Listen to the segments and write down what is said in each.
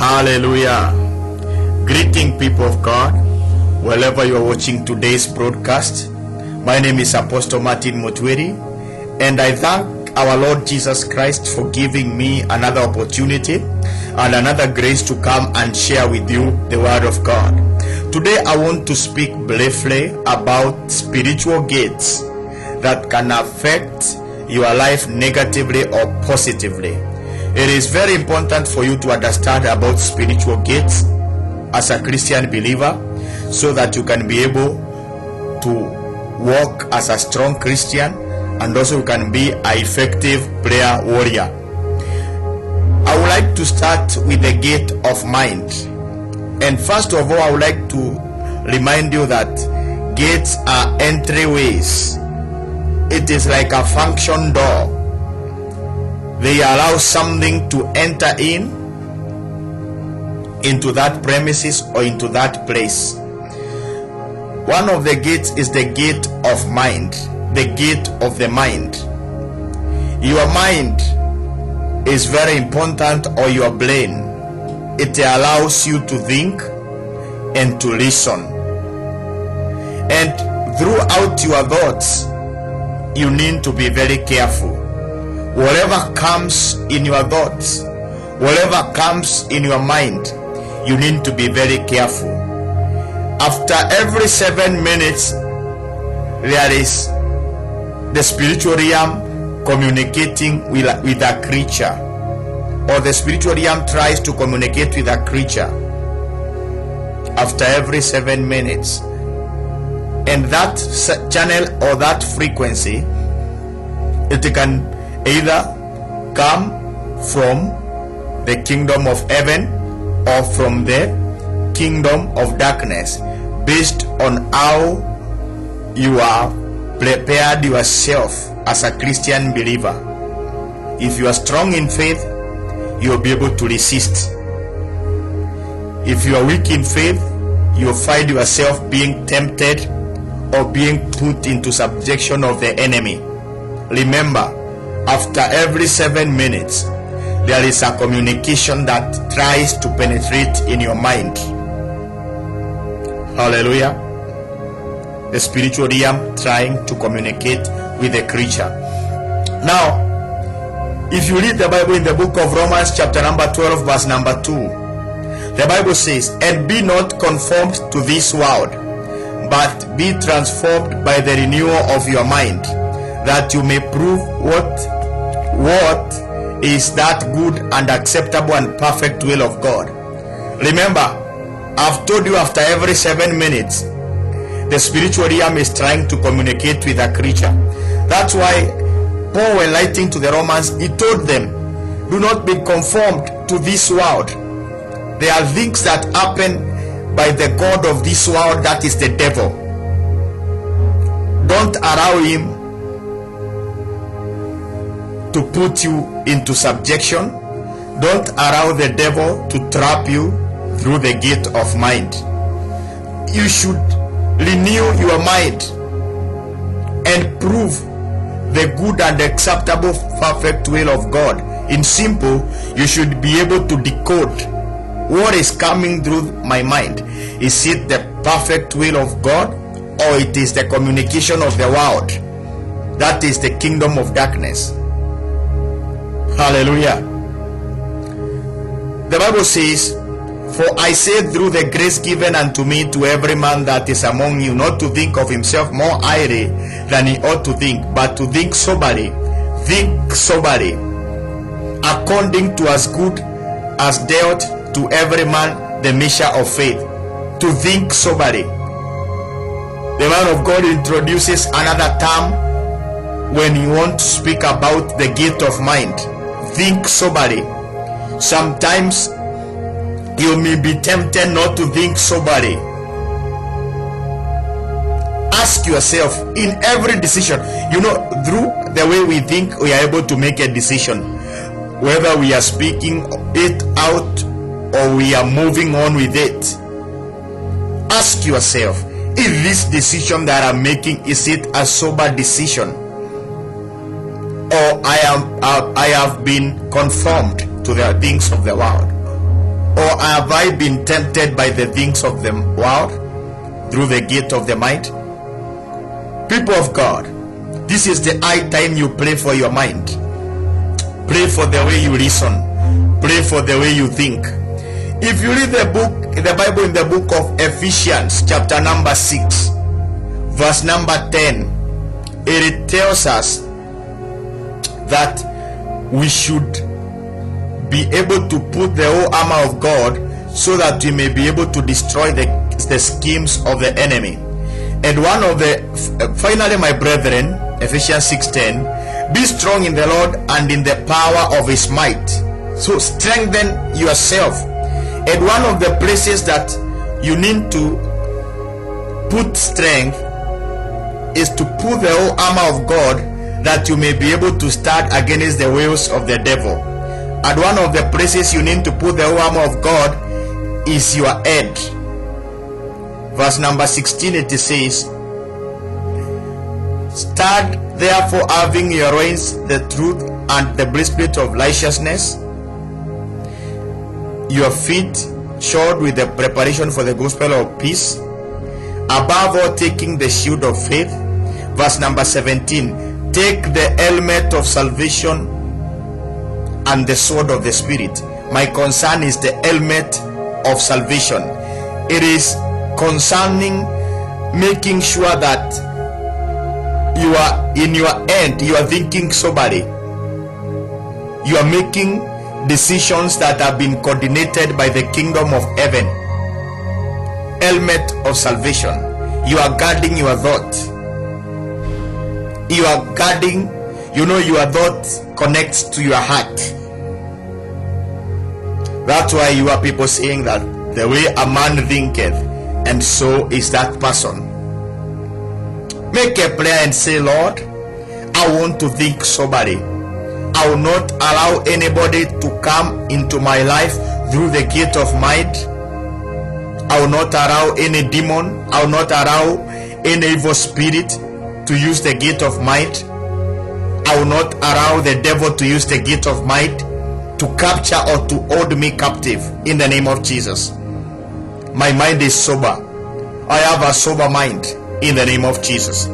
Hallelujah. Greeting, people of God, wherever you are watching today's broadcast. My name is Apostle Martin Motweri, and I thank our Lord Jesus Christ for giving me another opportunity and another grace to come and share with you the Word of God. Today I want to speak briefly about spiritual gates that can affect your life negatively or positively. It is very important for you to understand about spiritual gates as a Christian believer, so that you can be able to walk as a strong Christian, and also you can be an effective prayer warrior. I would like to start with the gate of mind. And first of all, I would like to remind you that gates are entryways. It is like a function door. They allow something to enter into that premises or into that place. One of the gates is the gate of mind, the gate of the mind. Your mind is very important, or your brain. It allows you to think and to listen. And throughout your thoughts, you need to be very careful. Whatever comes in your thoughts, whatever comes in your mind, you need to be very careful. After every 7 minutes, there is the spiritual realm communicating with a creature, or the spiritual realm tries to communicate with a creature after every 7 minutes. And that channel or that frequency, it can either come from the kingdom of heaven or from the kingdom of darkness, based on how you are prepared yourself as a Christian believer. If you are strong in faith, you will be able to resist. If you are weak in faith, you will find yourself being tempted or being put into subjection of the enemy. Remember, after every 7 minutes, there is a communication that tries to penetrate in your mind. Hallelujah. The spiritual realm trying to communicate with the creature. Now, if you read the Bible in the book of Romans chapter number 12 verse number 2, the Bible says, "And be not conformed to this world, but be transformed by the renewal of your mind, that you may prove what is that good and acceptable and perfect will of God." Remember, I've told you, after every 7 minutes, the spiritual realm is trying to communicate with a creature. That's why Paul, when writing to the Romans, he told them, do not be conformed to this world. There are things that happen by the god of this world, that is the devil. Don't allow him to put you into subjection. Don't allow the devil to trap you through the gate of mind. You should renew your mind and prove the good and acceptable perfect will of God. In simple, you should be able to decode what is coming through my mind. Is it the perfect will of God, or it is the communication of the world? That is the kingdom of darkness. Hallelujah. The Bible says, "For I say through the grace given unto me, to every man that is among you, not to think of himself more highly than he ought to think, but to think soberly. Think soberly, according to as good as dealt to every man the measure of faith." To think soberly. The man of God introduces another term when you want to speak about the gate of mind. Think soberly. Sometimes you may be tempted not to think soberly. Ask yourself, in every decision, through the way we think, we are able to make a decision, whether we are speaking it out or we are moving on with it. Ask yourself, if this decision that I'm making, is it a sober decision, or I have been conformed to the things of the world, or have I been tempted by the things of the world through the gate of the mind? People of God, this is the high time you pray for your mind. Pray for the way you reason. Pray for the way you think. If you read the Bible in the book of Ephesians, chapter number 6, verse number 10, it tells us that we should be able to put the whole armor of God so that we may be able to destroy the schemes of the enemy. And one of the finally, my brethren, Ephesians 6:10, be strong in the Lord and in the power of his might. So strengthen yourself. And one of the places that you need to put strength is to put the whole armor of God, that you may be able to stand against the wiles of the devil. And one of the places you need to put the whole armor of God is your head. Verse number 16, it says, stand therefore, having your reins the truth and the breastplate of righteousness, your feet shod with the preparation for the gospel of peace, above all taking the shield of faith. Verse number 17, take the helmet of salvation and the sword of the Spirit. My concern is the helmet of salvation. It is concerning making sure that you are in your end, you are thinking soberly, you are making decisions that have been coordinated by the kingdom of heaven. Helmet of salvation. You are guarding your thought. You are guarding, your thought connects to your heart. That's why you have people saying that the way a man thinketh, and so is that person. Make a prayer and say, Lord, I want to think soberly. I will not allow anybody to come into my life through the gate of might. I will not allow any demon, I will not allow any evil spirit to use the gate of might. I will not allow the devil to use the gate of might to capture or to hold me captive, in the name of Jesus. My mind is sober. I have a sober mind, in the name of Jesus.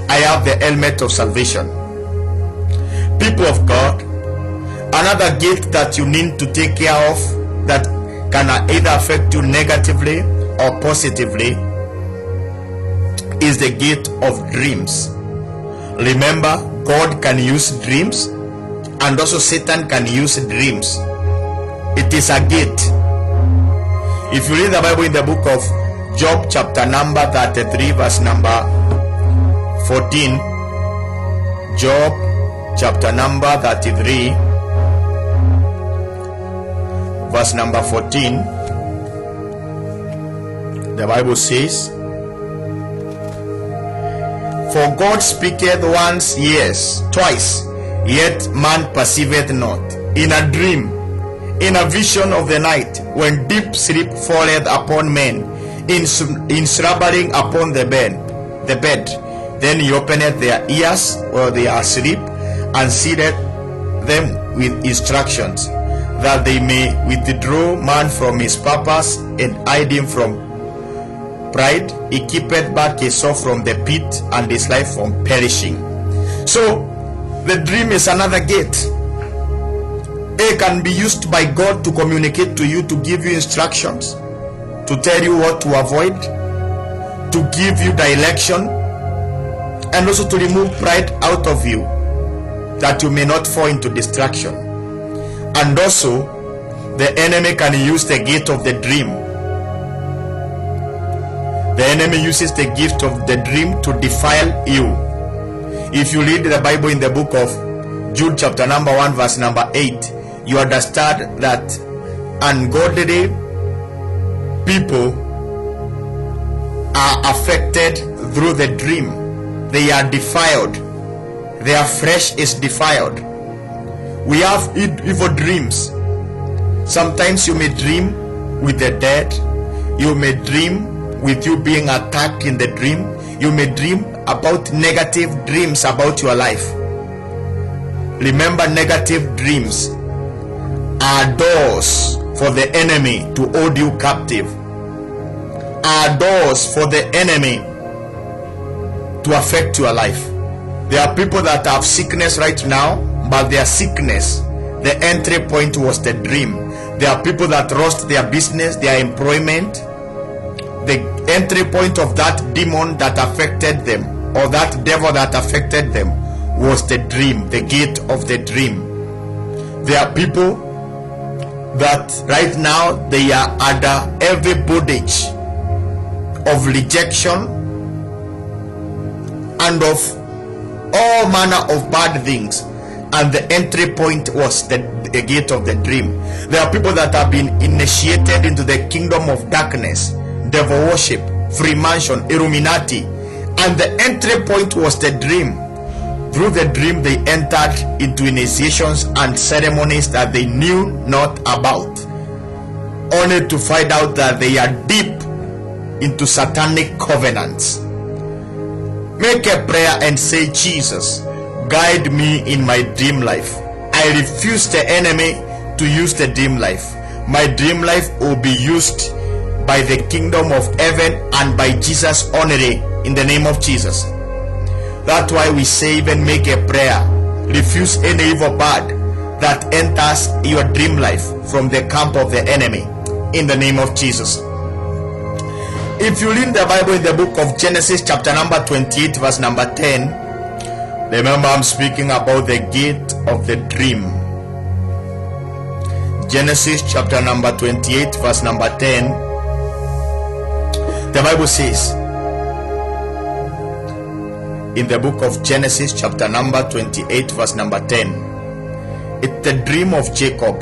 I have the helmet of salvation. People of God, another gate that you need to take care of that can either affect you negatively or positively is the gate of dreams. Remember, God can use dreams, and also Satan can use dreams. It is a gate. If you read the Bible in the book of Job, chapter number 33, verse number 14, Job chapter number 33, verse number 14, the Bible says, for God speaketh once, yes, twice, yet man perceiveth not. In a dream, in a vision of the night, when deep sleep falleth upon men, in slumbering upon the bed, then he openeth their ears while they are asleep, and sealeth them with instructions, that they may withdraw man from his purpose and hide him from pride. He keepeth back his soul from the pit, and his life from perishing. So the dream is another gate. It can be used by God to communicate to you, to give you instructions, to tell you what to avoid, to give you direction, and also to remove pride out of you, that you may not fall into distraction. And also, the enemy can use the gate of the dream. The enemy uses the gift of the dream to defile you. If you read the Bible in the book of Jude chapter number 1, verse number 8, you understand that ungodly people are affected through the dream. They are defiled. Their flesh is defiled. We have evil dreams. Sometimes you may dream with the dead. You may dream with you being attacked in the dream. You may dream about negative dreams about your life. Remember, negative dreams are doors for the enemy to hold you captive, are doors for the enemy to affect your life. There are people that have sickness right now, but their sickness, the entry point was the dream. There are people that lost their business, their employment. The entry point of that demon that affected them, or that devil that affected them, was the dream, the gate of the dream. There are people that right now they are under every bondage of rejection and of all manner of bad things, and the entry point was the gate of the dream. There are people that have been initiated into the kingdom of darkness, devil worship, Freemason, Illuminati, and the entry point was the dream. Through the dream they entered into initiations and ceremonies that they knew not about, only to find out that they are deep into satanic covenants. Make a prayer and say, Jesus, guide me in my dream life. I refuse the enemy to use the dream life. My dream life will be used by the kingdom of heaven and by Jesus only, in the name of Jesus. That's why we say, even make a prayer, refuse any evil bad that enters your dream life from the camp of the enemy, in the name of Jesus. If you read the Bible in the book of Genesis chapter number 28 verse number 10, remember I'm speaking about the gate of the dream. Genesis chapter number 28 verse number 10, the Bible says, in the book of Genesis chapter number 28 verse number 10, it's the dream of Jacob.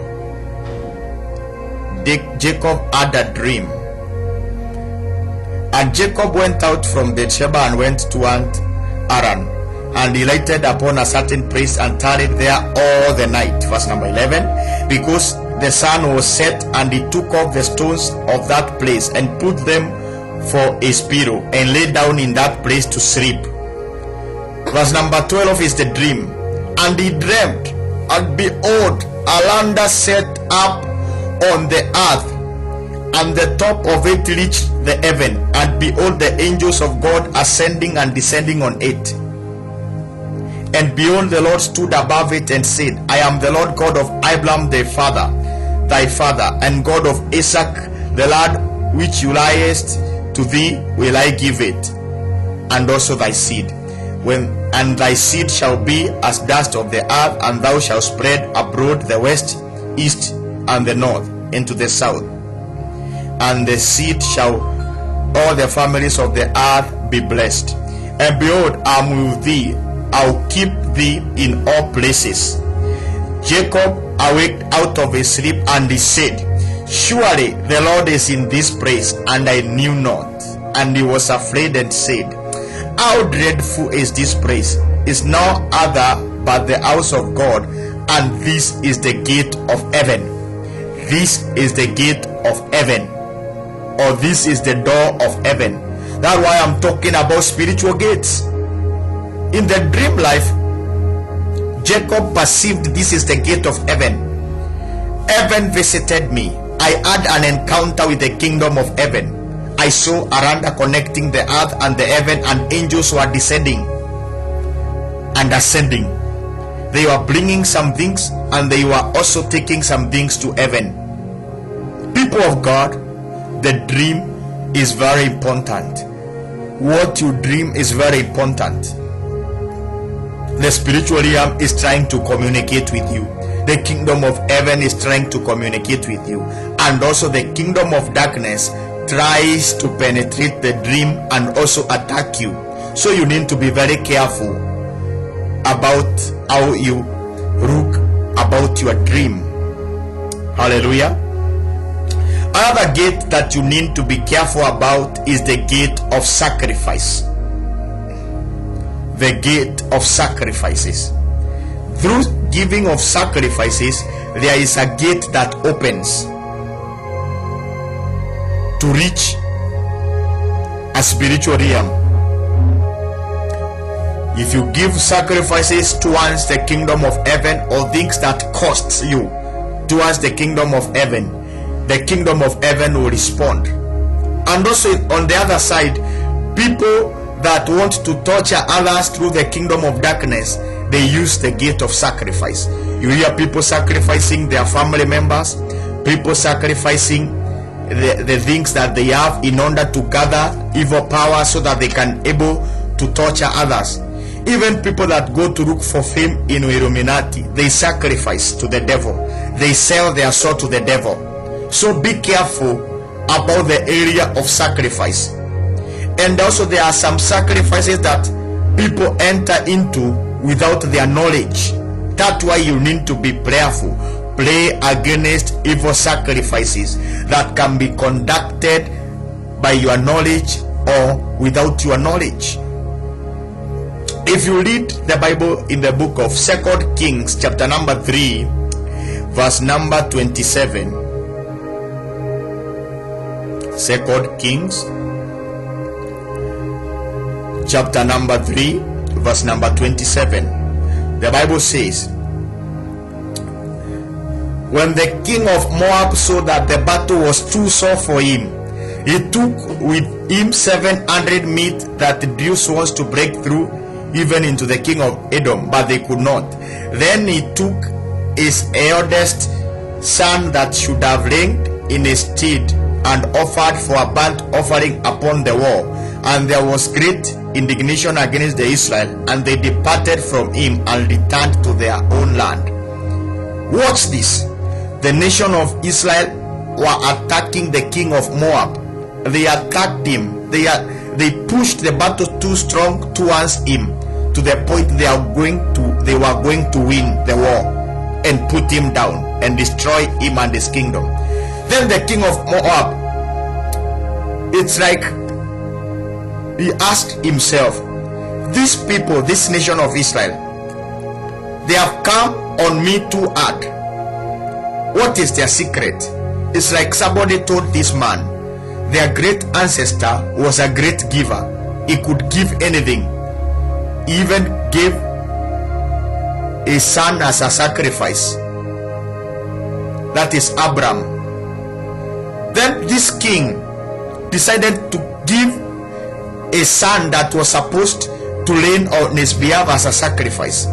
Jacob had a dream, and Jacob went out from Beersheba and went to Haran, and he lighted upon a certain place and tarried there all the night. Verse number 11, because the sun was set, and he took off the stones of that place and put them for a pillow, and lay down in that place to sleep. Verse number 12 is the dream. And he dreamt, and behold, a land set up on the earth, and the top of it reached the heaven, and behold, the angels of God ascending and descending on it. And behold, the Lord stood above it and said, I am the Lord God of Abraham thy father, and God of Isaac. The land which you liest to thee will I give it, and also thy seed. And thy seed shall be as dust of the earth, and thou shalt spread abroad the west, east, and the north, into the south. And the seed shall all the families of the earth be blessed. And behold, I am with thee, I'll keep thee in all places. Jacob awaked out of his sleep, and he said, Surely the Lord is in this place, and I knew not. And he was afraid and said, How dreadful is this place? Is no other but the house of God, and this is the gate of heaven. This is the gate of heaven, or this is the door of heaven. That's why I'm talking about spiritual gates. In the dream life, Jacob perceived this is the gate of heaven. Heaven visited me. I had an encounter with the kingdom of heaven. I saw a randa connecting the earth and the heaven, and angels were descending and ascending. They were bringing some things, and they were also taking some things to heaven. People of God, the dream is very important. What you dream is very important. The spiritual realm is trying to communicate with you. The kingdom of heaven is trying to communicate with you, and also the kingdom of darkness tries to penetrate the dream and also attack you. So you need to be very careful about how you look about your dream. Hallelujah. Another gate that you need to be careful about is the gate of sacrifice. The gate of sacrifices. Through giving of sacrifices, there is a gate that opens to reach a spiritual realm. If you give sacrifices towards the kingdom of heaven, or things that costs you towards the kingdom of heaven, the kingdom of heaven will respond. And also on the other side, people that want to torture others through the kingdom of darkness, they use the gate of sacrifice. You hear people sacrificing their family members, people sacrificing the things that they have in order to gather evil power so that they can able to torture others. Even people that go to look for fame in Illuminati, they sacrifice to the devil. They sell their soul to the devil. So be careful about the area of sacrifice. And also there are some sacrifices that people enter into without their knowledge. That's why you need to be prayerful. Pray against evil sacrifices that can be conducted by your knowledge or without your knowledge. If you read the Bible in the book of 2 Kings chapter number 3 verse number 27, 2 Kings chapter number 3 verse number 27, the Bible says, when the king of Moab saw that the battle was too sore for him, he took with him 700 meat that the Jews wants to break through even into the king of Edom, but they could not. Then he took his eldest son that should have reigned in his stead and offered for a burnt offering upon the wall. And there was great indignation against the Israel, and they departed from him and returned to their own land. Watch this. The nation of Israel were attacking the king of Moab. They attacked him. They pushed the battle too strong towards him, to the point they were going to win the war and put him down and destroy him and his kingdom. Then the king of Moab, it's like he asked himself, these people, this nation of Israel, they have come on me too hard. What is their secret? It's like somebody told this man, their great ancestor was a great giver. He could give anything. He even gave his son as a sacrifice. That is Abraham. Then this king decided to give a son that was supposed to reign on his behalf as a sacrifice.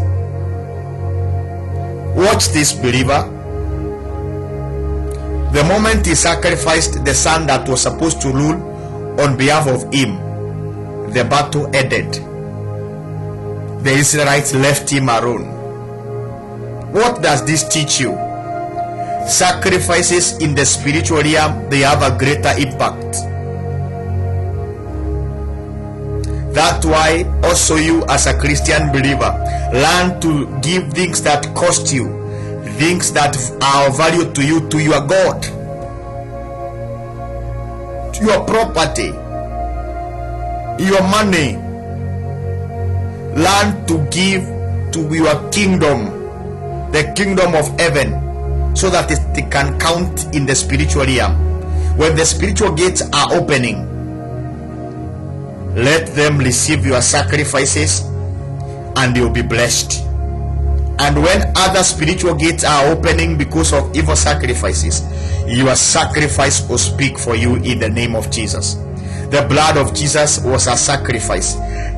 Watch this, believer. The moment he sacrificed the son that was supposed to rule on behalf of him, the battle ended. The Israelites left him alone. What does this teach you? Sacrifices in the spiritual realm, they have a greater impact. That's why also you as a Christian believer, learn to give things that cost you, things that are of value to you, to your God, to your property, your money. Learn to give to your kingdom, the kingdom of heaven, so that it can count in the spiritual realm. When the spiritual gates are opening, let them receive your sacrifices and you'll be blessed. And when other spiritual gates are opening because of evil sacrifices, your sacrifice will speak for you in the name of Jesus. The blood of Jesus was a sacrifice.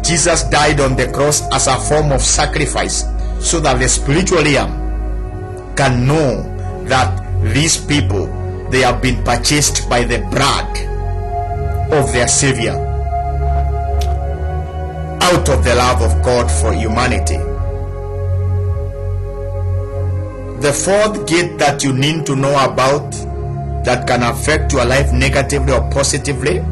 Jesus died on the cross as a form of sacrifice, so that the spiritual realm can know that these people, they have been purchased by the blood of their Savior, out of the love of God for humanity. The fourth gate that you need to know about that can affect your life negatively or positively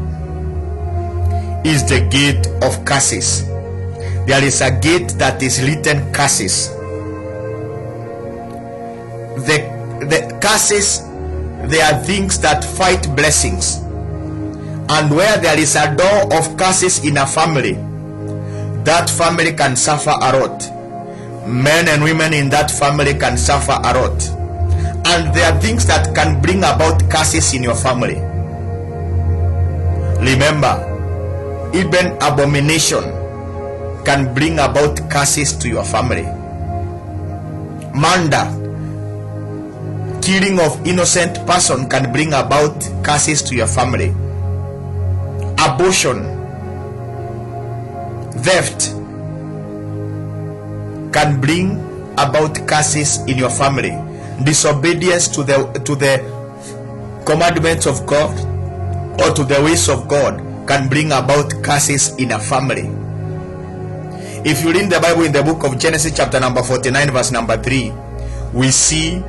is the gate of curses. There is a gate that is written curses. The curses, they are things that fight blessings. And where there is a door of curses in a family, that family can suffer a lot. Men and women in that family can suffer a lot. And there are things that can bring about curses in your family. Remember, even abomination can bring about curses to your family. Murder, Killing of innocent person can bring about curses to your family. Abortion, theft can bring about curses in your family. Disobedience to the commandments of God or to the ways of God can bring about curses in a family. If you read the Bible in the book of Genesis chapter number 49 verse number 3, we see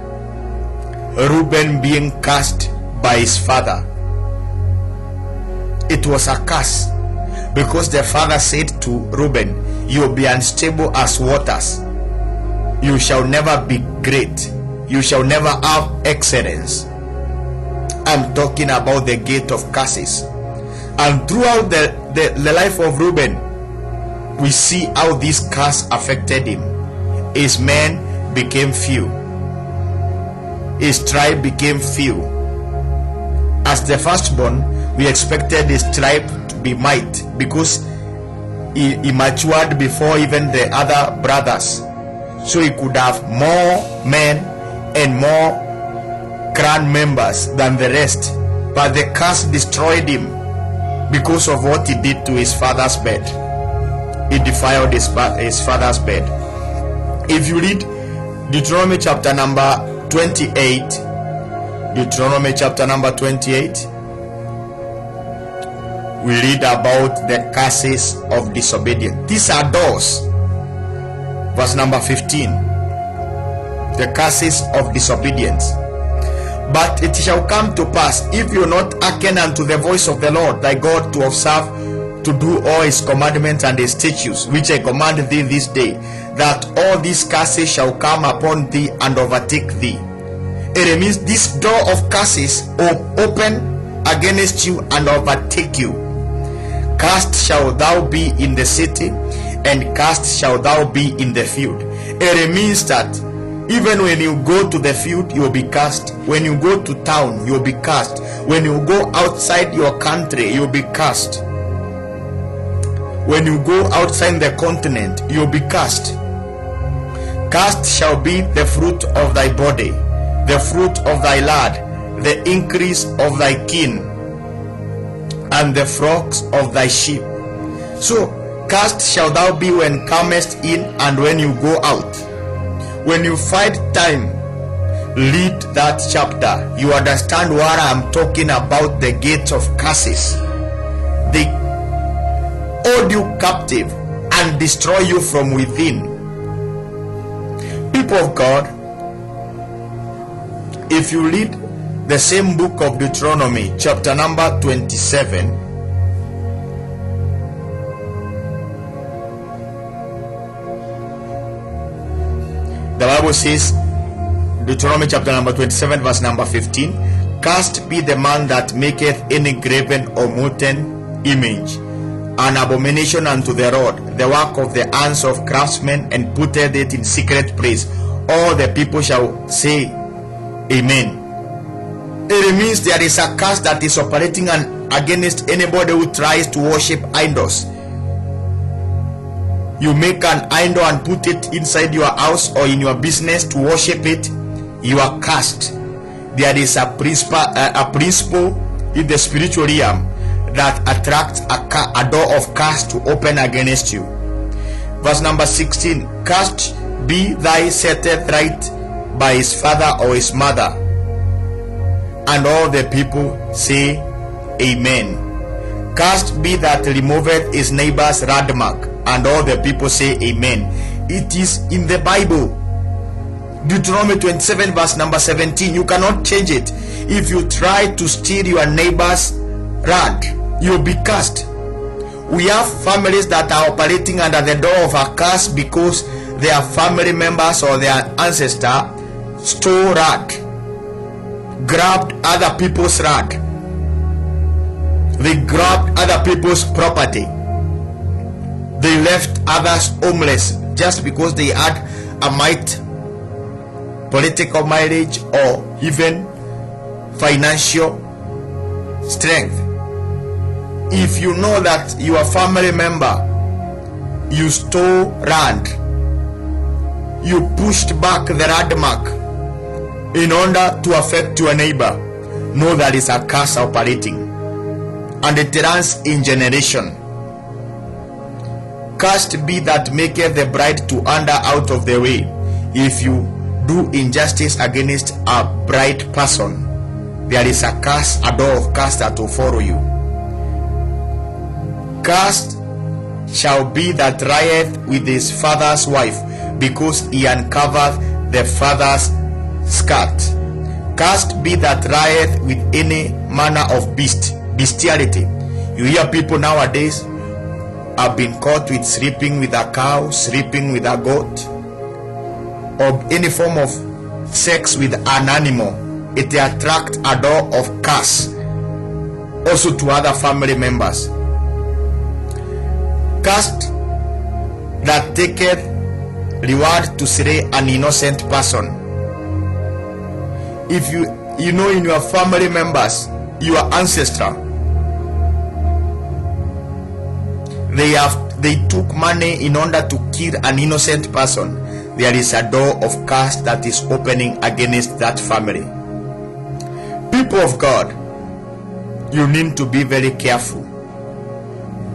Reuben being cursed by his father. It was a curse because the father said to Reuben, you will be unstable as waters. You shall never be great. You shall never have excellence. I'm talking about the gate of curses. And throughout the life of Reuben, we see how this curse affected him. His men became few. His tribe became few. As the firstborn, we expected his tribe to be might because he matured before even the other brothers. So he could have more men and more clan members than the rest. But the curse destroyed him because of what he did to his father's bed. He defiled his father's bed. If you read Deuteronomy chapter number 28, Deuteronomy chapter number 28, we read about the curses of disobedience. These are doors. Verse number 15, the curses of disobedience. But it shall come to pass, if you not hearken unto the voice of the Lord thy God, to observe to do all his commandments and his statutes, which I command thee this day, that all these curses shall come upon thee and overtake thee. It means this door of curses will open against you and overtake you. Cursed shall thou be in the city, and cursed shall thou be in the field. It means that even when you go to the field, you will be cursed. When you go to town, you will be cursed. When you go outside your country, you will be cursed. When you go outside the continent, you will be cursed. Cursed shall be the fruit of thy body, the fruit of thy land, the increase of thy kin, and the flocks of thy sheep. So, cursed shall thou be when comest in and when you go out. When you find time, read that chapter. You understand what I'm talking about, the gates of curses. They hold you captive and destroy you from within. People of God, if you read the same book of Deuteronomy, chapter number 27, the Bible says, Deuteronomy chapter number 27 verse number 15, cursed be the man that maketh any graven or molten image, an abomination unto the Lord, the work of the hands of craftsmen, and putteth it in secret place. All the people shall say, Amen. It means there is a curse that is operating against anybody who tries to worship idols. You make an idol and put it inside your house or in your business to worship it, you are cursed. There is a principle in the spiritual realm that attracts a door of curse to open against you. Verse number 16, cursed be thy setteth right by his father or his mother. And all the people say, Amen. Cursed be that removeth his neighbor's landmark. And all the people say Amen. It is in the Bible. Deuteronomy 27 verse number 17. You cannot change it. If you try to steal your neighbor's land, you'll be cursed. We have families that are operating under the door of a curse because their family members or their ancestor stole land, grabbed other people's land. They grabbed other people's property. They left others homeless just because they had a might, political mileage, or even financial strength. If you know that your family member, you stole land, you pushed back the landmark, in order to affect your neighbor, know there is a curse operating, and it runs in generation. Cursed be that maketh the bride to wander out of the way. If you do injustice against a bright person, there is a curse, a door of curse that will follow you. Cursed shall be that lieth with his father's wife, because he uncovereth the father's skirt. Cursed be that lieth with any manner of bestiality. You hear people nowadays have been caught with sleeping with a cow, sleeping with a goat, or any form of sex with an animal. It attracts a door of curse also to other family members. Cursed that taketh reward to slay an innocent person. If you know in your family members, your ancestor, they took money in order to kill an innocent person, there is a door of curse that is opening against that family. People of God, you need to be very careful.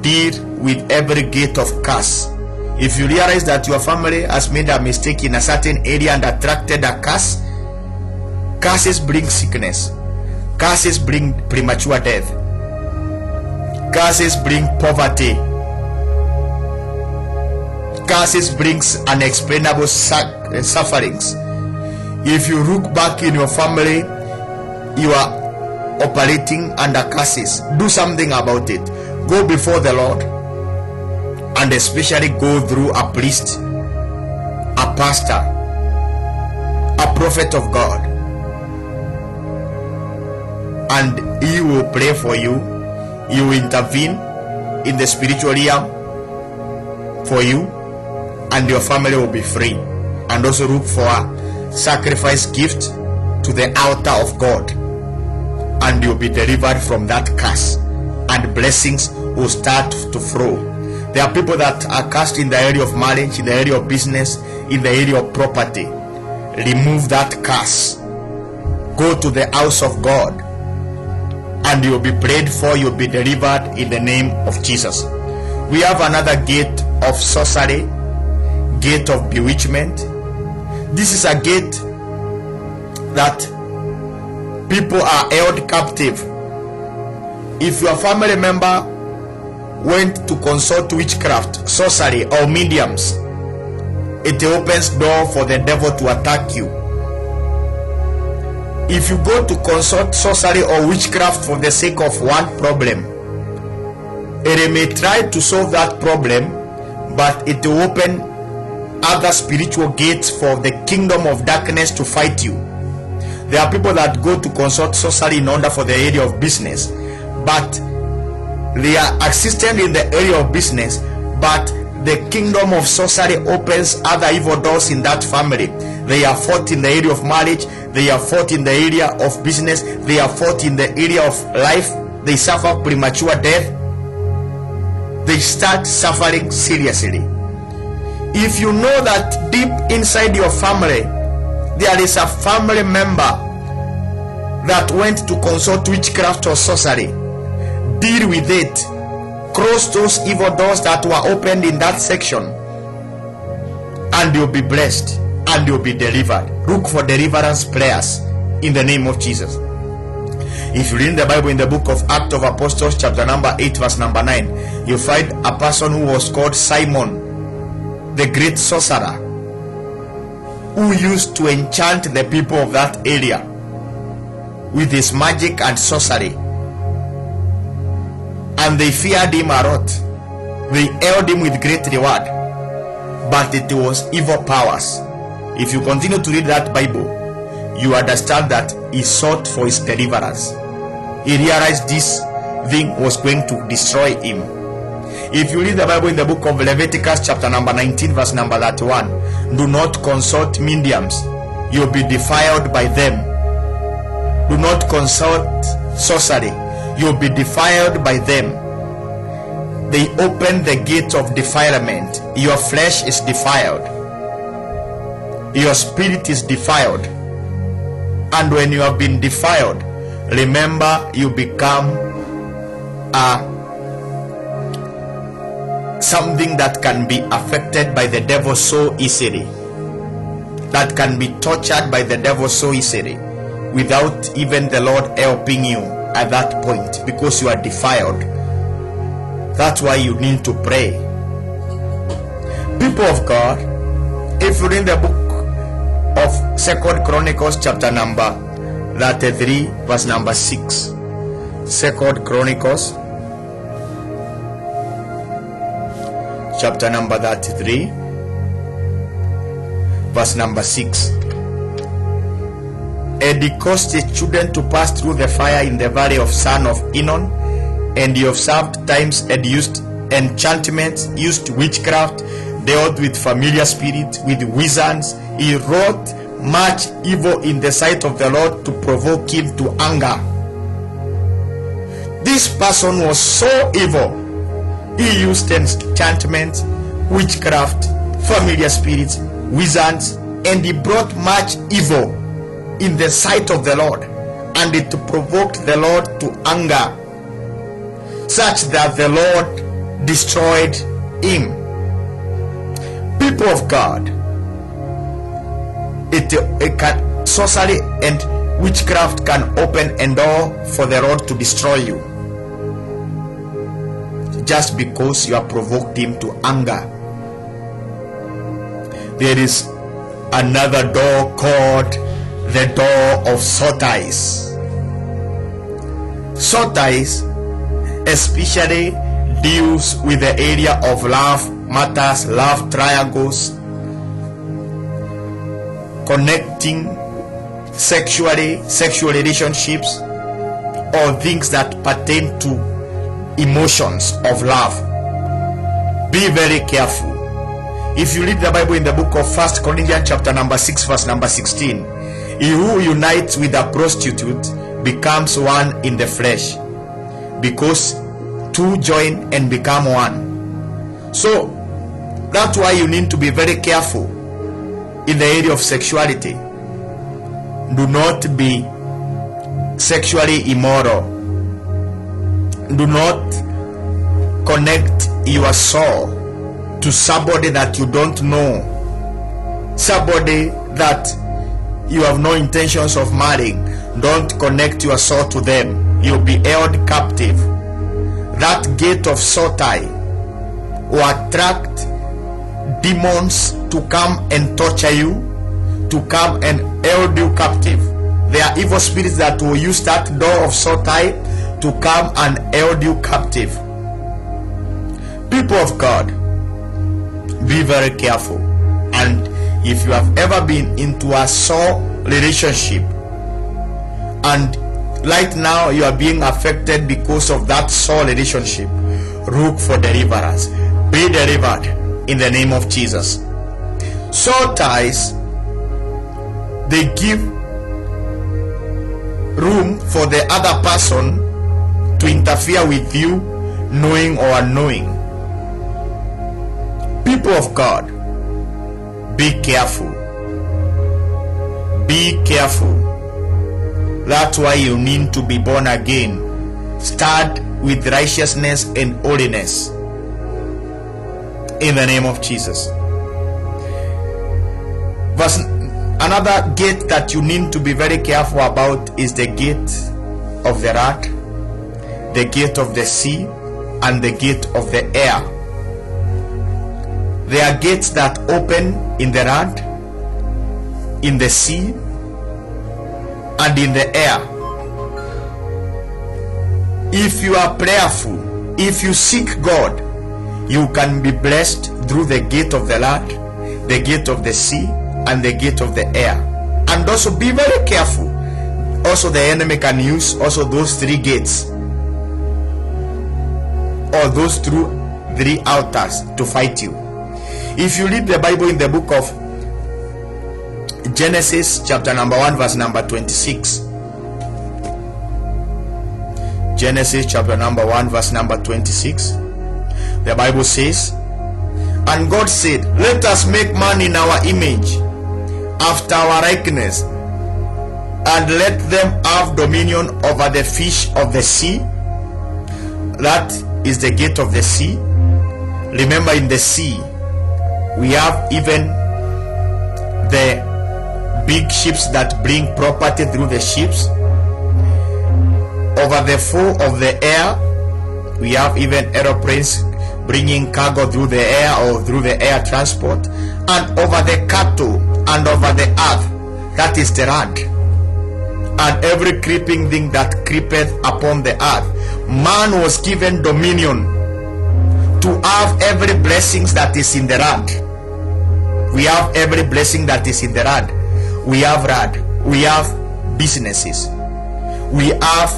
Deal with every gate of curse. If you realize that your family has made a mistake in a certain area and attracted a curse, curses bring sickness, curses bring premature death, curses bring poverty, curses brings unexplainable sufferings. If you look back in your family, you are operating under curses. Do something about it. Go before the Lord, and especially go through a priest, a pastor, a prophet of God, and he will pray for you. He will intervene in the spiritual realm for you, and your family will be free. And also look for a sacrifice gift to the altar of God, and you'll be delivered from that curse, and blessings will start to flow. There are people that are cursed in the area of marriage, in the area of business, in the area of property. Remove that curse. Go to the house of God, and you'll be prayed for. You'll be delivered in the name of Jesus. We have another gate of sorcery, gate of bewitchment. This is a gate that people are held captive. If your family member went to consult witchcraft, sorcery, or mediums, it opens door for the devil to attack you. If you go to consult sorcery or witchcraft for the sake of one problem, it may try to solve that problem, but it will open other spiritual gates for the kingdom of darkness to fight you. There are people that go to consult sorcery in order for the area of business, but they are assistant in the area of business, but the kingdom of sorcery opens other evil doors in that family. They are fought in the area of marriage, they are fought in the area of business, they are fought in the area of life. They suffer premature death. They start suffering seriously. If you know that deep inside your family there is a family member that went to consult witchcraft or sorcery, deal with it. Close those evil doors that were opened in that section, and you'll be blessed and you'll be delivered. Look for deliverance prayers in the name of Jesus. If you read the Bible in the book of Acts of Apostles chapter number 8 verse number 9, you find a person who was called Simon, the great sorcerer, who used to enchant the people of that area with his magic and sorcery, and they feared him a lot. They held him with great reward, but it was evil powers. If you continue to read that Bible, you understand that he sought for his deliverance. He realized this thing was going to destroy him. If you read the Bible in the book of Leviticus chapter number 19 verse number 31, do not consult mediums, you'll be defiled by them. Do not consult sorcery, you'll be defiled by them. They open the gate of defilement. Your flesh is defiled, your spirit is defiled, And when you have been defiled, remember you become something that can be affected by the devil so easily, that can be tortured by the devil so easily, without even the Lord helping you at that point, because you are defiled. That's why you need to pray. People of God, if you read the book of 2 Chronicles chapter number 33 verse number 6, 2 Chronicles chapter number 33 verse number 6, and he caused his children to pass through the fire in the valley of son of Hinnom, and he observed times and used enchantments, used witchcraft, dealt with familiar spirits, with wizards. He wrought much evil in the sight of the Lord to provoke him to anger. This person was so evil. He used enchantments, witchcraft, familiar spirits, wizards, and he brought much evil in the sight of the Lord, and it provoked the Lord to anger, such that the Lord destroyed him. People of God, it can, sorcery and witchcraft can open a door for the Lord to destroy you, just because you have provoked him to anger. There is another door called the door of sorties. Sorties especially deals with the area of love matters, love triangles, connecting sexually, sexual relationships, or things that pertain to emotions of love. Be very careful. If you read the Bible in the book of 1 Corinthians chapter number 6 verse number 16, he who unites with a prostitute becomes one in the flesh, because two join and become one. So that's why you need to be very careful in the area of sexuality. Do not be sexually immoral. Do not connect your soul to somebody that you don't know, somebody that you have no intentions of marrying. Don't connect your soul to them. You'll be held captive. That gate of sortie will attract demons to come and torture you, to come and hold you captive. There are evil spirits that will use that door of sortie to come and hold you captive. People of God, be very careful. And if you have ever been into a soul relationship and right now you are being affected because of that soul relationship, look for deliverance. Be delivered in the name of Jesus. Soul ties, they give room for the other person to interfere with you, knowing or unknowing. People of God, be careful. Be careful. That's why you need to be born again. Start with righteousness and holiness in the name of Jesus. Another gate that you need to be very careful about is the gate of the earth, the gate of the sea, and the gate of the air. There are gates that open in the earth, in the sea, and in the air. If you are prayerful, if you seek God, you can be blessed through the gate of the land, the gate of the sea, and the gate of the air. And also be very careful. Also the enemy can use also those three gates or those three altars to fight you. If you read the Bible in the book of Genesis chapter number 1 verse number 26, Genesis chapter number 1 verse number 26, the Bible says, and God said, let us make man in our image, after our likeness, and let them have dominion over the fish of the sea. That is the gate of the sea. Remember, in the sea we have even the big ships that bring property through the ships. Over the floor of the air, we have even aeroplanes bringing cargo through the air or through the air transport. And over the cattle and over the earth, that is the land. And every creeping thing that creepeth upon the earth, man was given dominion to have every blessings that is in the land. We have every blessing that is in the land. We have land. We have businesses. We have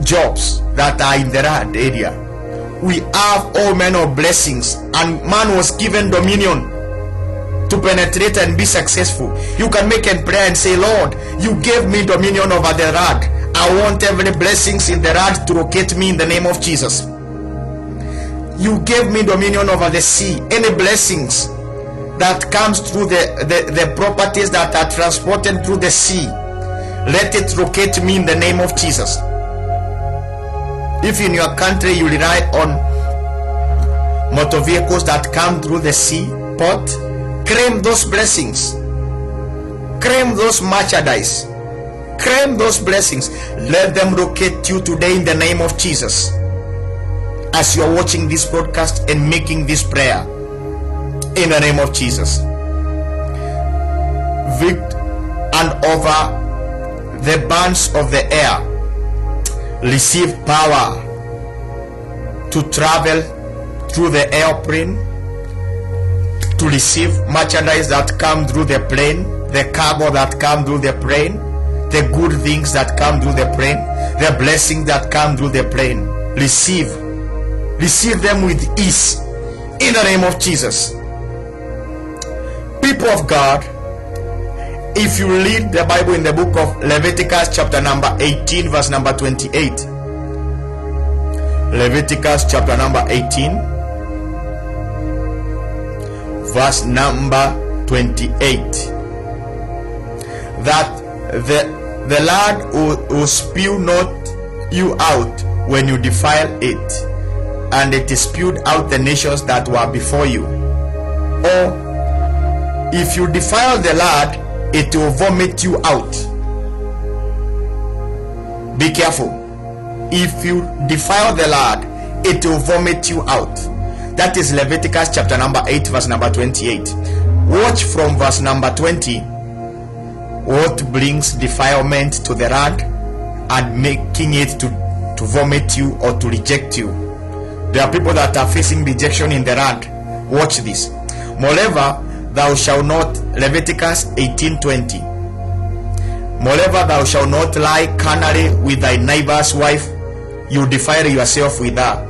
jobs that are in the land area. We have all manner of blessings, and man was given dominion to penetrate and be successful. You can make a prayer and say, Lord, you gave me dominion over the land. I want every blessings in the land to locate me in the name of Jesus. You gave me dominion over the sea. Any blessings that comes through the properties that are transported through the sea, let it locate me in the name of Jesus. If in your country you rely on motor vehicles that come through the sea port, claim those blessings, claim those merchandise, claim those blessings. Let them locate you today in the name of Jesus. As you are watching this broadcast and making this prayer, in the name of Jesus, and over the bands of the air, receive power to travel through the airplane, to receive merchandise that come through the plane, the cargo that come through the plane, the good things that come through the plane, the blessings that come through the plane. Receive them with ease in the name of Jesus. People of God, if you read the Bible in the book of Leviticus chapter number 18 verse number 28, Leviticus chapter number 18 verse number 28, that the Lord will spew not you out when you defile it, and it is spewed out the nations that were before you. Or if you defile the Lord, it will vomit you out. Be careful. If you defile the Lord, it will vomit you out. That is Leviticus chapter number 8 verse number 28. Watch from verse number 20 what brings defilement to the land and making it to vomit you or to reject you. There are people that are facing rejection in the land. Watch this. Moreover, thou shalt not, Leviticus 18:20. Moreover, thou shalt not lie carnally with thy neighbor's wife. You defile yourself with her.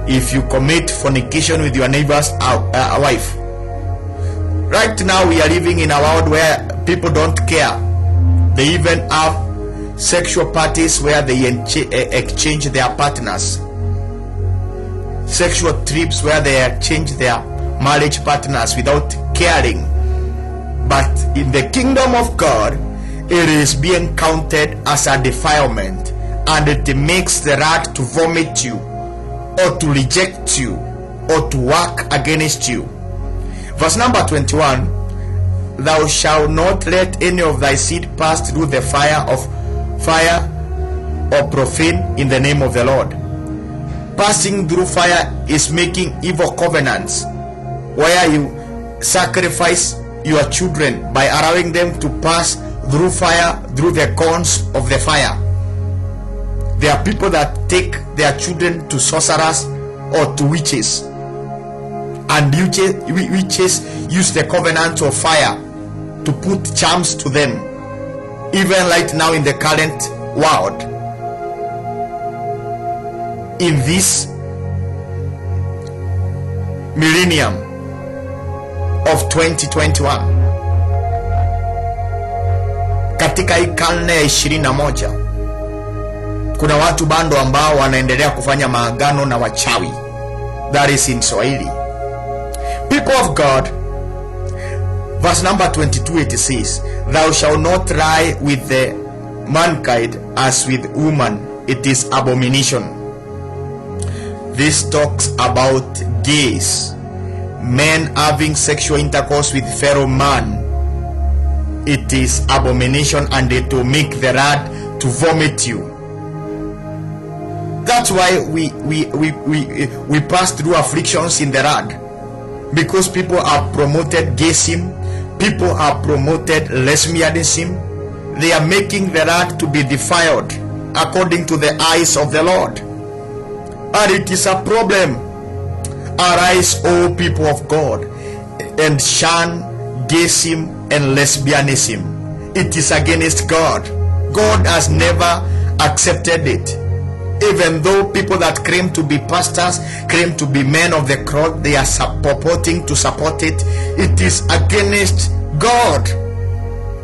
If you commit fornication with your neighbor's wife. Right now we are living in a world where people don't care. They even have sexual parties where they exchange their partners. Sexual trips where they exchange their marriage partners without caring. But in the kingdom of God, it is being counted as a defilement, and it makes the wrath to vomit you, or to reject you, or to work against you. Verse number 21, thou shalt not let any of thy seed pass through the fire or profane in the name of the Lord. Passing through fire is making evil covenants, where you sacrifice your children by allowing them to pass through fire, through the corns of the fire. There are people that take their children to sorcerers or to witches, and witches use the covenant of fire to put charms to them. Even right now in the current world, in this millennium of 2021, katika hii karne ya 21, kuna watu bando ambao wanaendelea kufanya maagano na wachawi. That is in Swahili. People of God, Verse number 22, it says, thou shalt not lie with the mankind as with woman, it is abomination. This talks about gays, men having sexual intercourse with fellow man. It is abomination, and it will make the rod to vomit you. That's why we pass through afflictions in the rod, because people are promoted gayism, people are promoted lesbianism. They are making the rod to be defiled according to the eyes of the Lord, and it is a problem. Arise, O people of God, and shun gayism and lesbianism. It is against God. God has never accepted it. Even though people that claim to be pastors, claim to be men of the cross, they are purporting to support it. It is against God.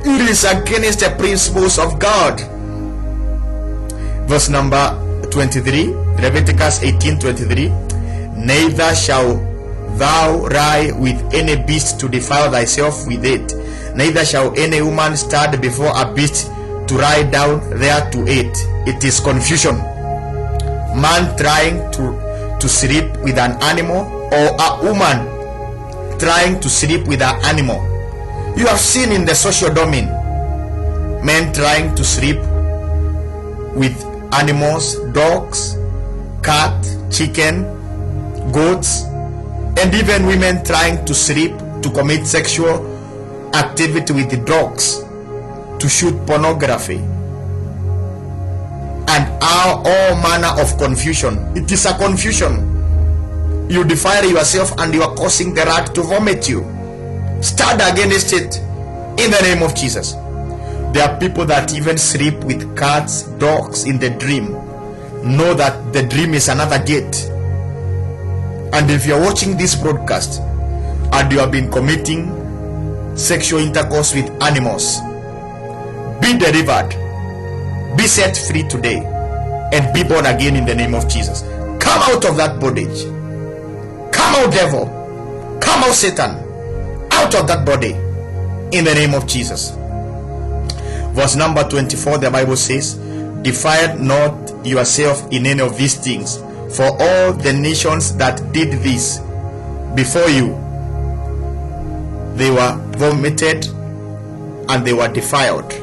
It is against the principles of God. Verse number 23, Leviticus 18:23. Neither shall thou lie with any beast to defile thyself with it, neither shall any woman stand before a beast to lie down there to eat. It is confusion. Man trying to sleep with an animal, or a woman trying to sleep with an animal. You have seen in the social domain, men trying to sleep with animals, dogs, cat, chicken, goats, and even women trying to sleep, to commit sexual activity with the dogs, to shoot pornography, and all manner of confusion. It is a confusion. You defile yourself and you are causing the rat to vomit you. Stand against it in the name of Jesus. There are people that even sleep with cats, dogs in the dream. Know that the dream is another gate. And if you're watching this broadcast and you have been committing sexual intercourse with animals, be delivered, be set free today, and be born again in the name of Jesus. Come out of that bondage. Come out, devil. Come out, Satan. Out of that body in the name of Jesus. Verse number 24, the Bible says, defile not yourself in any of these things, for all the nations that did this before you, they were vomited and they were defiled,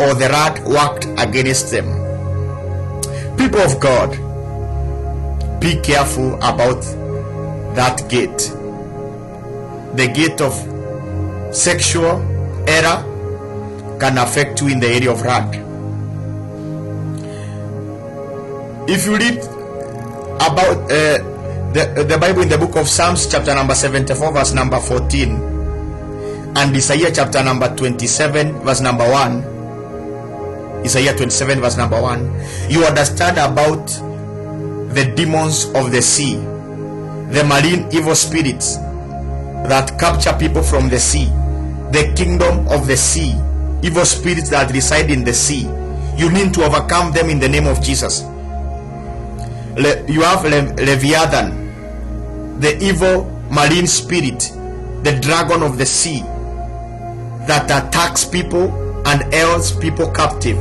or the wrath worked against them. People of God, be careful about that gate. The gate of sexual error can affect you in the area of wrath. If you read about the Bible in the book of Psalms chapter number 74 verse number 14, and Isaiah chapter number 27 verse number 1, Isaiah 27 verse number 1, you understand about the demons of the sea, the marine evil spirits that capture people from the sea, the kingdom of the sea, evil spirits that reside in the sea. You need to overcome them in the name of Jesus. You have Leviathan, the evil marine spirit, the dragon of the sea that attacks people and holds people captive.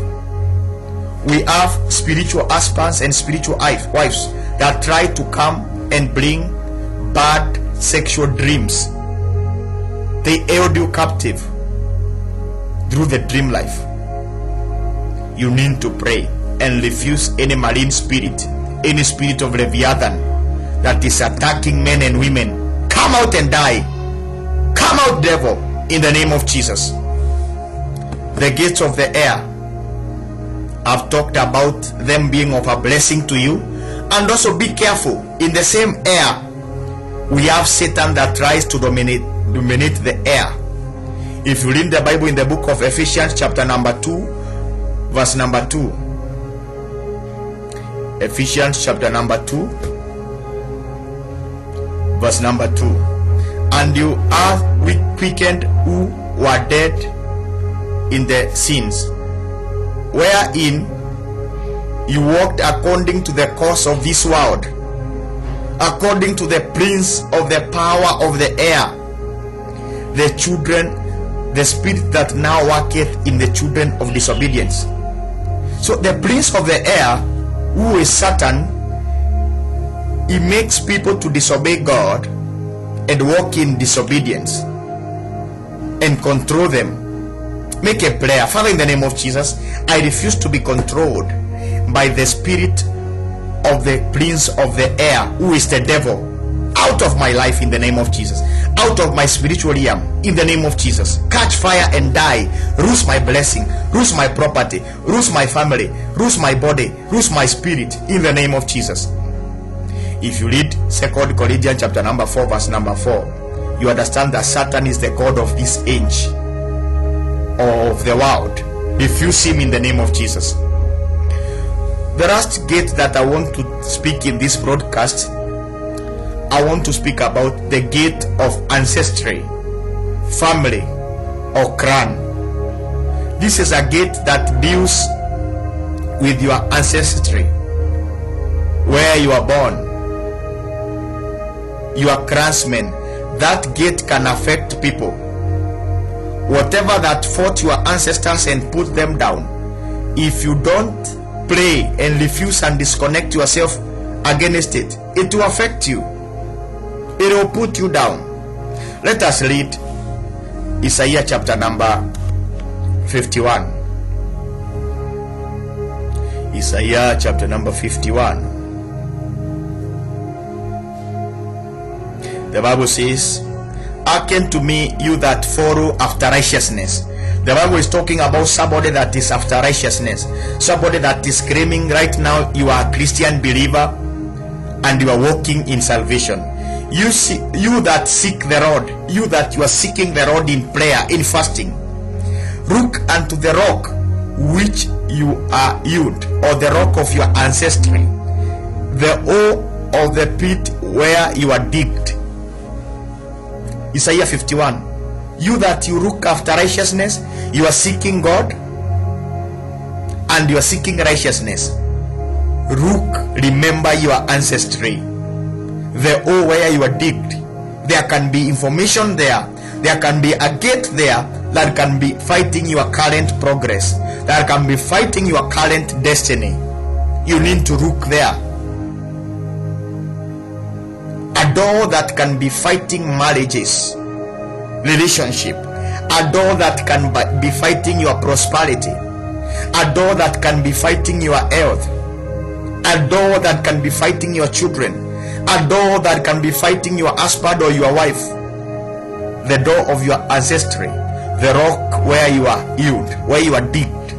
We have spiritual husbands and spiritual wives that try to come and bring bad sexual dreams. They held you captive through the dream life. You need to pray and refuse any marine spirit, any spirit of Leviathan that is attacking men and women. Come out and die. Come out, devil, in the name of Jesus. The gates of the air, I've talked about them being of a blessing to you. And also be careful, in the same air we have Satan that tries to dominate the air. If you read the Bible in the book of Ephesians chapter number 2 verse number 2, Ephesians chapter number 2 verse number 2, and you are quickened who were dead in the sins wherein you walked according to the course of this world, according to the prince of the power of the air, the children the spirit that now worketh in the children of disobedience. So the prince of the air, who is Satan, he makes people to disobey God and walk in disobedience and control them. Make a prayer. Father, in the name of Jesus, I refuse to be controlled by the spirit of the prince of the air, who is the devil, out of my life in the name of Jesus, out of my spiritual realm in the name of Jesus. Catch fire and die. Lose my blessing, lose my property, lose my family, lose my body, lose my spirit in the name of Jesus. If you read 2 Corinthians chapter number 4 verse number 4, you understand that Satan is the god of this age, of the world. Refuse him in the name of Jesus. The last gate that I want to speak in this broadcast, I want to speak about the gate of ancestry, family, or clan. This is a gate that deals with your ancestry, where you are born, your clansmen. That gate can affect people. Whatever that fought your ancestors and put them down, if you don't pray and refuse and disconnect yourself against it, it will affect you. It will put you down. Let us read Isaiah chapter number 51. Isaiah chapter number 51. The Bible says, hearken to me, you that follow after righteousness. The Bible is talking about somebody that is after righteousness, somebody that is screaming right now, you are a Christian believer and you are walking in salvation. You that seek the Lord, you that you are seeking the Lord in prayer, in fasting, look unto the rock which you are hewed, or the rock of your ancestry, the hole of the pit where you are digged. Isaiah 51. You that you look after righteousness, you are seeking God and you are seeking righteousness. Look, remember your ancestry, the hole where you are digged. There can be information there. There can be a gate there that can be fighting your current progress, that can be fighting your current destiny. You need to look there. A door that can be fighting marriages, relationship, a door that can be fighting your prosperity, a door that can be fighting your health, a door that can be fighting your children, a door that can be fighting your husband or your wife, the door of your ancestry, the rock where you are hewed, where you are digged.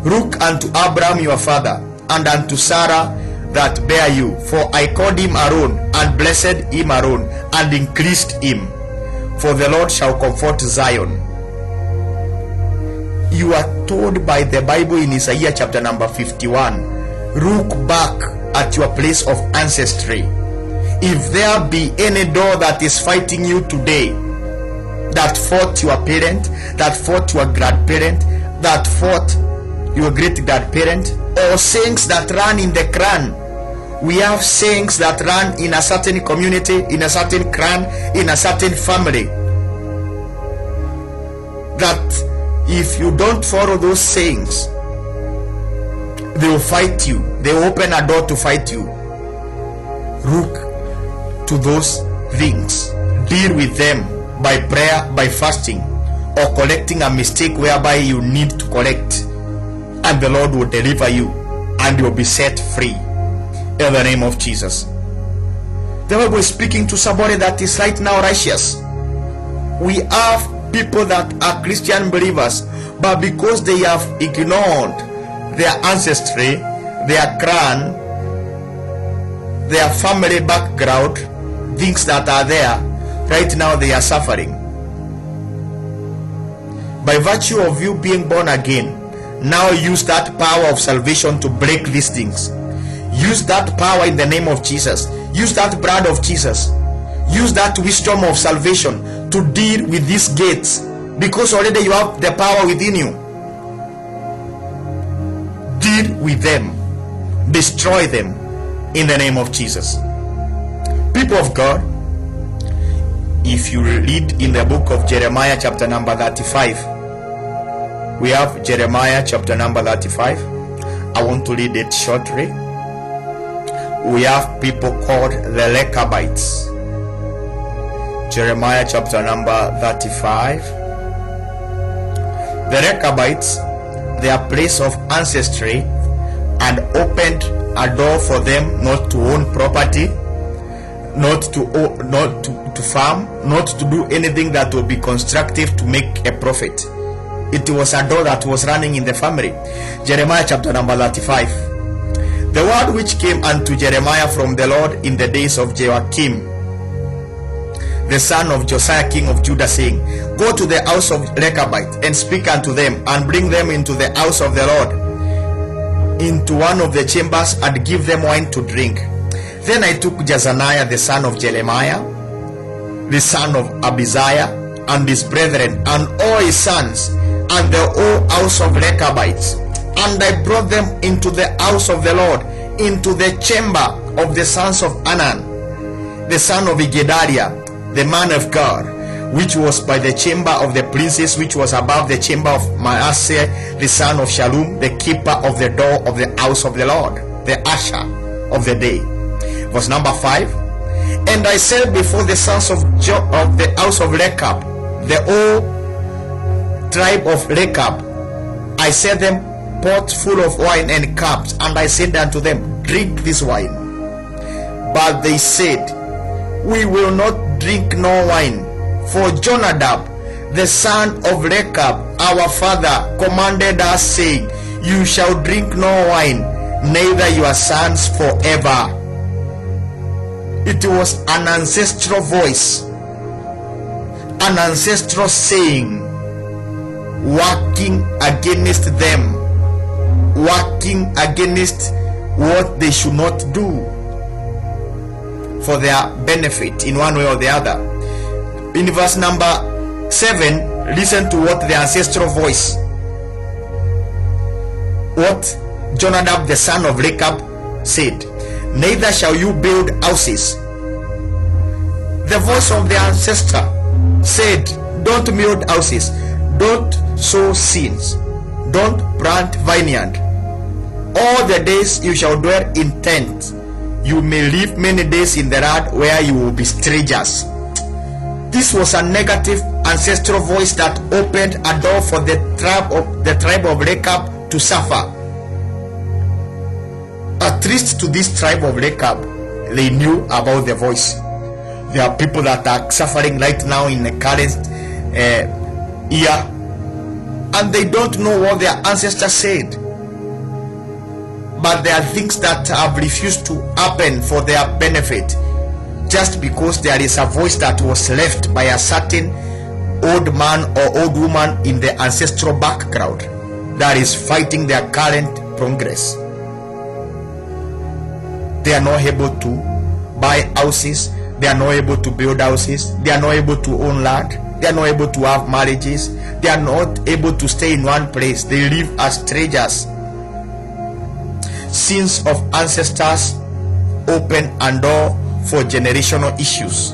Look unto Abraham your father, and unto Sarah that bare you, for I called him Aaron, and blessed him Aaron, and increased him. For the Lord shall comfort Zion. You are told by the Bible in Isaiah chapter number 51, look back at your place of ancestry. If there be any door that is fighting you today, that fought your parent, that fought your grandparent, that fought your great grandparent, or sayings that run in the clan. We have sayings that run in a certain community, in a certain clan, in a certain family, that if you don't follow those sayings, they will fight you. They will open a door to fight you. Look to those things. Deal with them by prayer, by fasting, or correcting a mistake whereby you need to correct, and the Lord will deliver you and you will be set free in the name of Jesus. The Bible is speaking to somebody that is right now righteous. We have people that are Christian believers, but because they have ignored their ancestry, their clan, their family background, things that are there, right now they are suffering. By virtue of you being born again, now use that power of salvation to break these things. Use that power in the name of Jesus. Use that blood of Jesus. Use that wisdom of salvation to deal with these gates, because already you have the power within you. Deal with them. Destroy them in the name of Jesus. People of God, If you read in the book of Jeremiah chapter number 35, we have Jeremiah chapter number 35. I want to read it shortly. We have people called the Rechabites. Jeremiah chapter number 35. The Rechabites, their place of ancestry, and opened a door for them not to own property, not to farm, not to do anything that will be constructive to make a profit. It was a door that was running in the family. Jeremiah chapter number 35. The word which came unto Jeremiah from the Lord in the days of Joachim, the son of Josiah king of Judah, saying, Go to the house of Rechabite, and speak unto them, and bring them into the house of the Lord, into one of the chambers, and give them wine to drink. Then I took Jezaniah the son of Jeremiah, the son of Abiziah, and his brethren, and all his sons, and the whole house of Rechabites, and I brought them into the house of the Lord, into the chamber of the sons of Anan, the son of Gedaliah, the man of God, which was by the chamber of the princes, which was above the chamber of Manasseh, the son of Shallum, the keeper of the door of the house of the Lord, the usher of the day. Verse number 5. And I said before the sons of the house of Rechab, the whole tribe of Rechab, I set them pots full of wine and cups, and I said unto them, Drink this wine. But they said, We will not drink no wine, for Jonadab the son of Rechab our father commanded us, saying, You shall drink no wine, neither your sons forever. It was an ancestral voice, an ancestral saying, working against them, working against what they should not do for their benefit in one way or the other. In verse number 7, listen to what the ancestral voice, what Jonadab the son of Rechab said. Neither shall you build houses. The voice of the ancestor said, Don't build houses, don't sow seeds, don't plant vineyard. All the days you shall dwell in tents. You may live many days in the land where you will be strangers. This was a negative ancestral voice that opened a door for the tribe of Rechab to suffer. At least to this tribe of Rechab, they knew about the voice. There are people that are suffering right now in the current year, and they don't know what their ancestors said. But there are things that have refused to happen for their benefit, just because there is a voice that was left by a certain old man or old woman in the ancestral background that is fighting their current progress. They are not able to buy houses, they are not able to build houses, they are not able to own land, they are not able to have marriages, they are not able to stay in one place, they live as strangers. Sins of ancestors open a door for generational issues.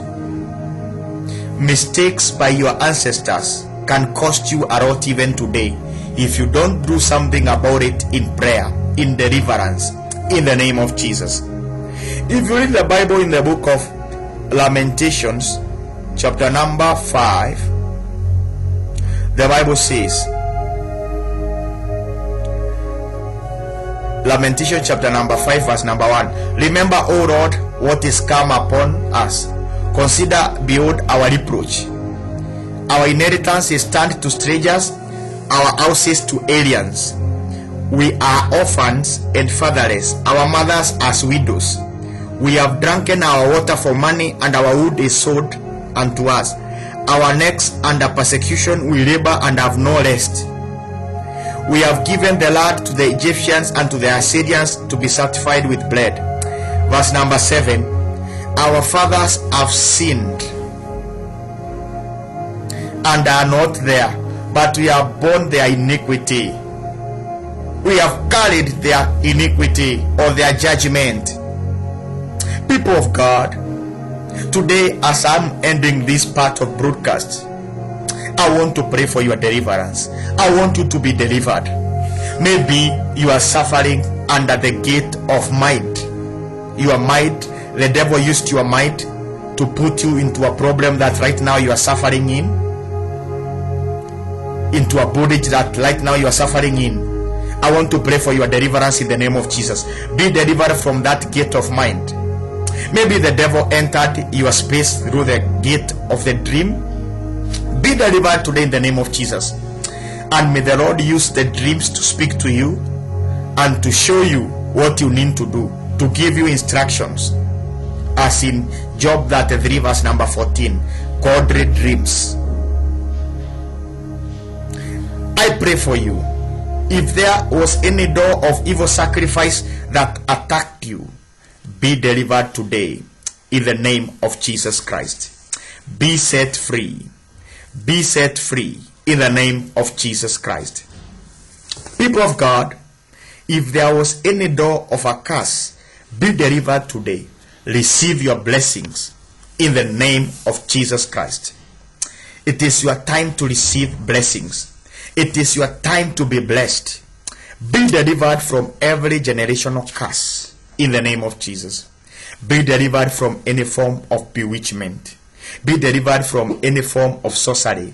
Mistakes by your ancestors can cost you a lot even today if you don't do something about it in prayer, in deliverance, in the name of Jesus. If you read the Bible in the book of Lamentations, chapter number 5, the Bible says, Lamentation chapter number 5 verse number 1, Remember, O Lord, what is come upon us. Consider, behold, our reproach. Our inheritance is turned to strangers, our houses to aliens. We are orphans and fatherless, our mothers as widows. We have drunken our water for money, and our wood is sold unto us. Our necks under persecution we labor and have no rest. We have given the land to the Egyptians and to the Assyrians to be satisfied with bread. Verse number 7, Our fathers have sinned and are not there, but we have borne their iniquity. We have carried their iniquity or their judgment. People of God, Today, as I'm ending this part of broadcast, I want to pray for your deliverance. I want you to be delivered. Maybe you are suffering under the gate of mind. Your mind, the devil used your mind to put you into a problem that right now you are suffering in, into a bondage that right now you are suffering in. I want to pray for your deliverance in the name of Jesus. Be delivered from that gate of mind. Maybe the devil entered your space through the gate of the dream. Be delivered today in the name of Jesus. And may the Lord use the dreams to speak to you and to show you what you need to do, to give you instructions, as in Job 33 verse number 14, godly dreams. I pray for you. If there was any door of evil sacrifice that attacked you, be delivered today in the name of Jesus Christ. Be set free. Be set free in the name of Jesus Christ. People of God, if there was any door of a curse, be delivered today. Receive your blessings in the name of Jesus Christ. It is your time to receive blessings. It is your time to be blessed. Be delivered from every generational curse in the name of Jesus. Be delivered from any form of bewitchment. Be delivered from any form of sorcery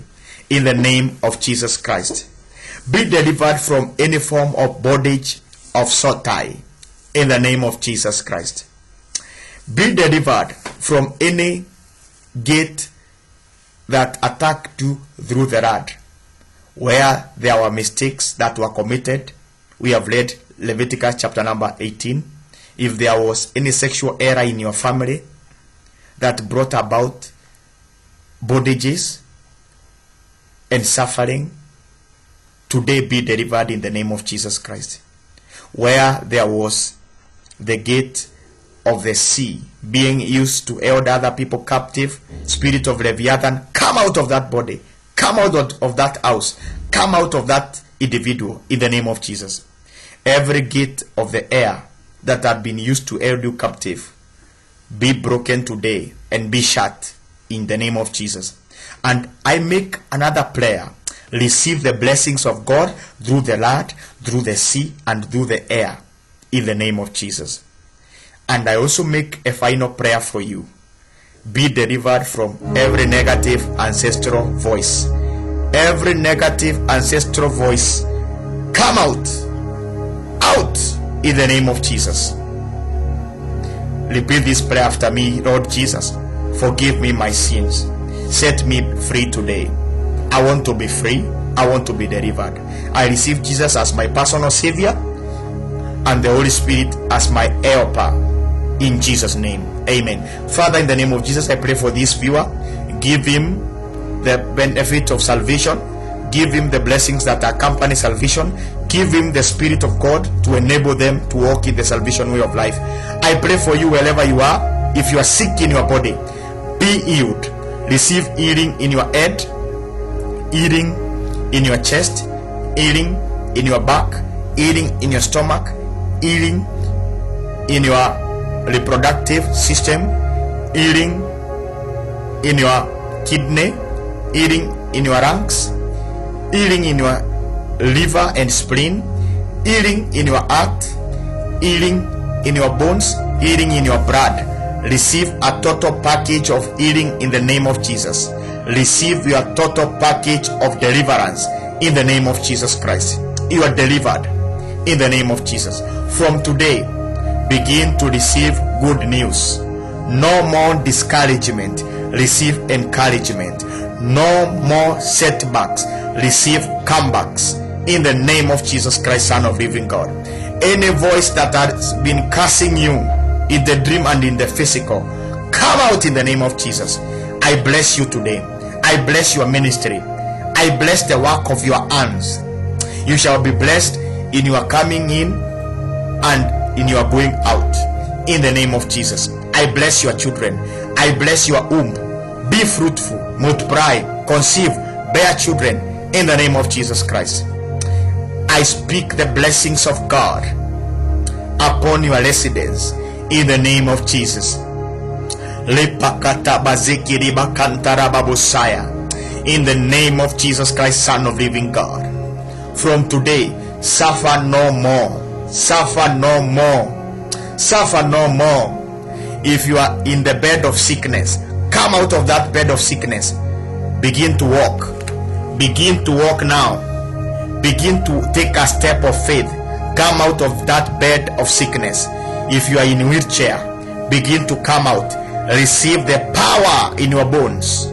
in the name of Jesus Christ. Be delivered from any form of bondage of soul tie in the name of Jesus Christ. Be delivered from any gate that attacked you through the rod, where there were mistakes that were committed. We have read Leviticus chapter number 18. If there was any sexual error in your family that brought about bondages and suffering, today be delivered in the name of Jesus Christ. Where there was the gate of the sea being used to hold other people captive, spirit of Leviathan, come out of that body, come out of that house, come out of that individual in the name of Jesus. Every gate of the air that had been used to hold you captive, be broken today and be shut in the name of Jesus. And I make another prayer. Receive the blessings of God through the land, through the sea, and through the air in the name of Jesus. And I also make a final prayer for you. Be delivered from every negative ancestral voice. Every negative ancestral voice, come out in the name of Jesus. Repeat this prayer after me. Lord Jesus, forgive me my sins. Set me free today. I want to be free. I want to be delivered. I receive Jesus as my personal Savior and the Holy Spirit as my helper. In Jesus' name, amen. Father, in the name of Jesus, I pray for this viewer. Give him the benefit of salvation. Give him the blessings that accompany salvation. Give him the Spirit of God to enable them to walk in the salvation way of life. I pray for you wherever you are. If you are sick in your body, be healed. Receive healing in your head, healing in your chest, healing in your back, healing in your stomach, healing in your reproductive system, healing in your kidney, healing in your lungs, healing in your liver and spleen, healing in your heart, healing in your bones, healing in your blood. Receive a total package of healing in the name of Jesus. Receive your total package of deliverance in the name of Jesus Christ. You are delivered in the name of Jesus. From today, begin to receive good news. No more discouragement. Receive encouragement. No more setbacks. Receive comebacks in the name of Jesus Christ, Son of living God. Any voice that has been cursing you in the dream and in the physical, come out in the name of Jesus. I bless you today. I bless your ministry. I bless the work of your hands. You shall be blessed in your coming in and in your going out in the name of Jesus. I bless your children. I bless your womb. Be fruitful, multiply, conceive, bear children in the name of Jesus Christ. I speak the blessings of God upon your residence in the name of Jesus. In the name of Jesus Christ, Son of living God, from today, suffer no more. Suffer no more. Suffer no more. If you are in the bed of sickness, come out of that bed of sickness. Begin to walk. Begin to walk now. Begin to take a step of faith. Come out of that bed of sickness. If you are in a wheelchair, begin to come out. Receive the power in your bones.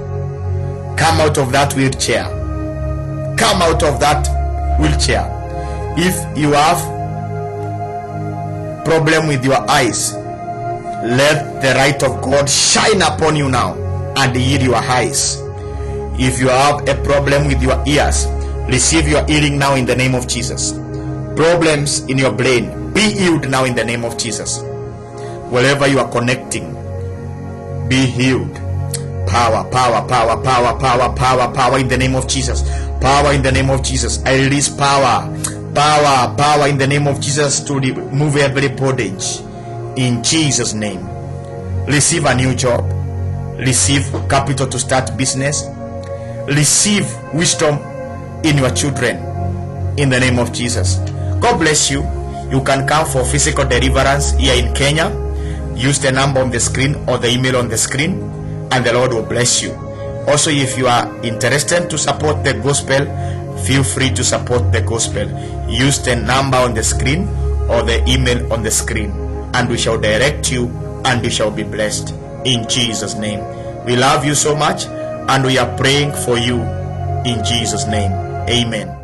Come out of that wheelchair. Come out of that wheelchair. If you have problem with your eyes, let the light of God shine upon you now and heal your eyes. If you have a problem with your ears, receive your healing now in the name of Jesus. Problems in your brain, be healed now in the name of Jesus. Wherever you are connecting, be healed. Power, power, power, power, power, power, power in the name of Jesus. Power in the name of Jesus. I release power, power, power in the name of Jesus to remove every bondage in Jesus' name. Receive a new job. Receive capital to start business. Receive wisdom in your children in the name of Jesus. God bless you. You can come for physical deliverance here in Kenya. Use the number on the screen or the email on the screen, and the Lord will bless you. Also, if you are interested to support the gospel, feel free to support the gospel. Use the number on the screen or the email on the screen, and we shall direct you and you shall be blessed in Jesus' name. We love you so much, and we are praying for you in Jesus' name. Amen.